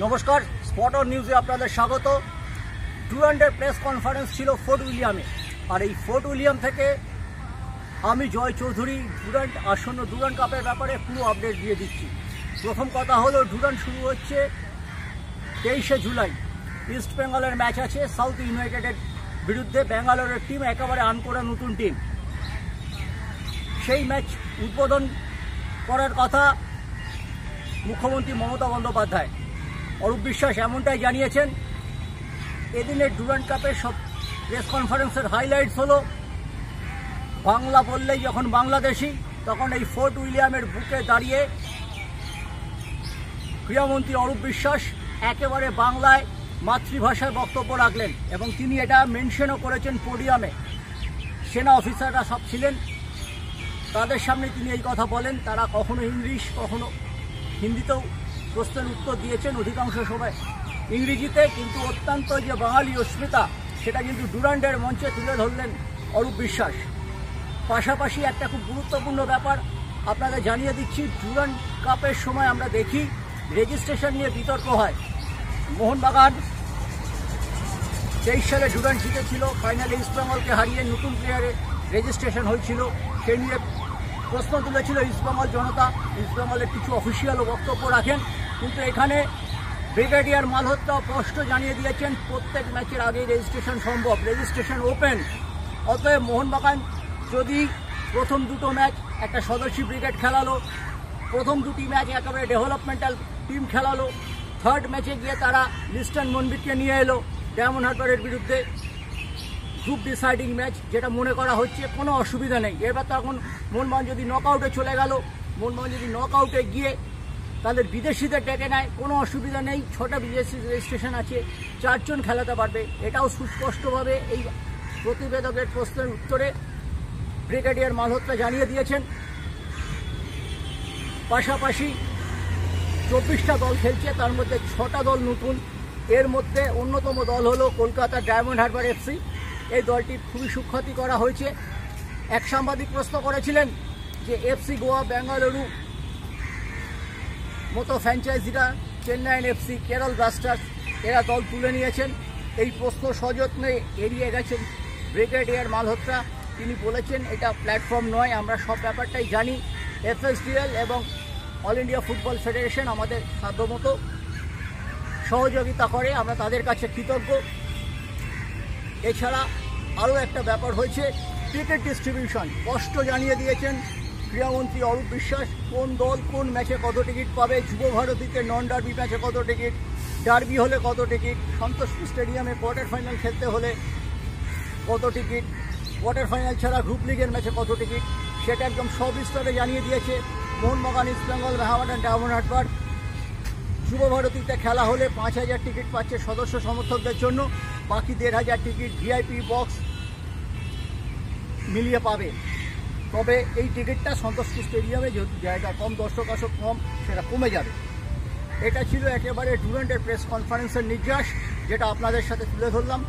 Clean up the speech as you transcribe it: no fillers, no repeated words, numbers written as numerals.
নমস্কার, স্পটার নিউজে আপনাদের স্বাগত। ডুরান্ডের প্রেস কনফারেন্স ছিল ফোর্ট উইলিয়ামে, আর এই ফোর্ট উইলিয়াম থেকে আমি জয় চৌধুরী ডুরান্ড আসন্ন ডুরান্ড কাপের ব্যাপারে পুরো আপডেট দিয়ে দিচ্ছি। প্রথম কথা হলো, ডুরান্ড শুরু হচ্ছে 23শে জুলাই। ইস্ট বেঙ্গলের ম্যাচ আছে সাউথ ইউনাইটেডের বিরুদ্ধে। ব্যাঙ্গালোরের টিম একেবারে আনকোড়া নতুন টিম। সেই ম্যাচ উদ্বোধন করার কথা মুখ্যমন্ত্রী মমতা বন্দ্যোপাধ্যায়। অরূপ বিশ্বাস এমনটাই জানিয়েছেন। এদিনের ডুরান্ড কাপের সব প্রেস কনফারেন্সের হাইলাইটস হলো, বাংলা বললেই যখন বাংলাদেশি, তখন এই ফোর্ট উইলিয়ামের বুকে দাঁড়িয়ে ক্রীড়ামন্ত্রী অরূপ বিশ্বাস একেবারে বাংলায় মাতৃভাষায় বক্তব্য রাখলেন, এবং তিনি এটা মেনশনও করেছেন পোডিয়ামে। সেনা অফিসাররা সব ছিলেন, তাদের সামনে তিনি এই কথা বলেন। তারা কখনো ইংলিশ, কখনো হিন্দিতেও প্রশ্নের উত্তর দিয়েছেন, অধিকাংশ সময় ইংরেজিতে, কিন্তু অত্যন্ত যে বাঙালি অস্মিতা, সেটা কিন্তু ডুরান্ডের মঞ্চে তুলে ধরলেন অরূপ বিশ্বাস। পাশাপাশি একটা খুব গুরুত্বপূর্ণ ব্যাপার আপনাদের জানিয়ে দিচ্ছি। ডুরান্ড কাপের সময় আমরা দেখি রেজিস্ট্রেশন নিয়ে বিতর্ক হয়। মোহনবাগান 23 সালে ডুরান্ড জিতেছিল, ফাইনালে ইস্ট বেঙ্গলকে হারিয়ে নতুন প্লেয়ারের রেজিস্ট্রেশন হয়েছিল। সেই নিয়ে প্রশ্ন তুলেছিল ইস্ট বেঙ্গল জনতা। ইস্ট বেঙ্গলের কিছু অফিসিয়ালও বক্তব্য রাখেন, কিন্তু এখানে ব্রিগেডিয়ার মালহোত্রা স্পষ্ট জানিয়ে দিয়েছেন প্রত্যেক ম্যাচের আগেই রেজিস্ট্রেশন সম্ভব, রেজিস্ট্রেশন ওপেন। অতএব মোহনবাগান যদি প্রথম দুটো ম্যাচ একটা সদস্যী ব্রিগেড খেলালো, প্রথম দুটি ম্যাচ একেবারে ডেভেলপমেন্টাল টিম খেলালো, থার্ড ম্যাচে গিয়ে তারা লিস্টন মনবিটকে নিয়ে এলো ডায়মন্ড হারবারের বিরুদ্ধে, গ্রুপ ডিসাইডিং ম্যাচ, যেটা মনে করা হচ্ছে কোনো অসুবিধা নেই। এবার তখন মোহনবাগান যদি নকআউটে চলে গেল, মোহনবাগান যদি নকআউটে গিয়ে তাদের বিদেশিদের ডেকে নেয়, কোনো অসুবিধা নেই। 6টা বিদেশি রেজিস্ট্রেশন আছে, 4 জন খেলাতে পারবে। এটাও সুস্পষ্টভাবে এই প্রতিবেদকের প্রশ্নের উত্তরে ব্রিগেডিয়ার মালহোত্রা জানিয়ে দিয়েছেন। পাশাপাশি 24টা দল খেলছে, তার মধ্যে 6টা দল নতুন। এর মধ্যে অন্যতম দল হলো কলকাতা ডায়মন্ড হারবার এফসি। এই দলটির খুবই সুখ্যাতি করা হয়েছে। এক সাংবাদিক প্রশ্ন করেছিলেন যে এফসি গোয়া, বেঙ্গালুরু মতো ফ্র্যাঞ্চাইজিরা, চেন্নাইন এফসি, কেরল ব্লাস্টার্স, এরা দল তুলে নিয়েছেন। এই প্রশ্ন সযত্নে এড়িয়ে গেছেন ব্রিগেডিয়ার মালহোত্রা। তিনি বলেছেন এটা প্ল্যাটফর্ম নয়, আমরা সব ব্যাপারটাই জানি। এফএসডিএল এবং অল ইন্ডিয়া ফুটবল ফেডারেশন আমাদের সাধ্যমতো সহযোগিতা করে, আমরা তাদের কাছে কৃতজ্ঞ। এছাড়া আরও একটা ব্যাপার হয়েছে, টিকিট ডিস্ট্রিবিউশন স্পষ্ট জানিয়ে দিয়েছেন ক্রীড়ামন্ত্রী অরূপ বিশ্বাস কোন দল কোন ম্যাচে কত টিকিট পাবে। যুব ভারতীতে নন ডার্বি ম্যাচে কত টিকিট, ডার্বি হলে কত টিকিট, সন্তোষপুর স্টেডিয়ামে কোয়ার্টার ফাইনাল খেলতে হলে কত টিকিট, কোয়ার্টার ফাইনাল ছাড়া গ্রুপ লিগের ম্যাচে কত টিকিট, সেটা একদম সবিস্তারে জানিয়ে দিয়েছে। মোহনবাগান, ইস্ট বেঙ্গল, মোহামেডান, ডায়মন্ড হারবার যুব ভারতীতে খেলা হলে 5000 টিকিট পাচ্ছে সদস্য সমর্থকদের জন্য, বাকি 1500 টিকিট ভিআইপি বক্স মিলিয়ে পাবে। তবে এই টিকিটটা সন্তোষপুর স্টেডিয়ামে যেহেতু জায়গা কম, দর্শক আসক কম, সেটা কমে যাবে। এটা ছিল একেবারে ডুরান্ডের প্রেস কনফারেন্সের নির্যাস, যেটা আপনাদের সাথে তুলে ধরলাম।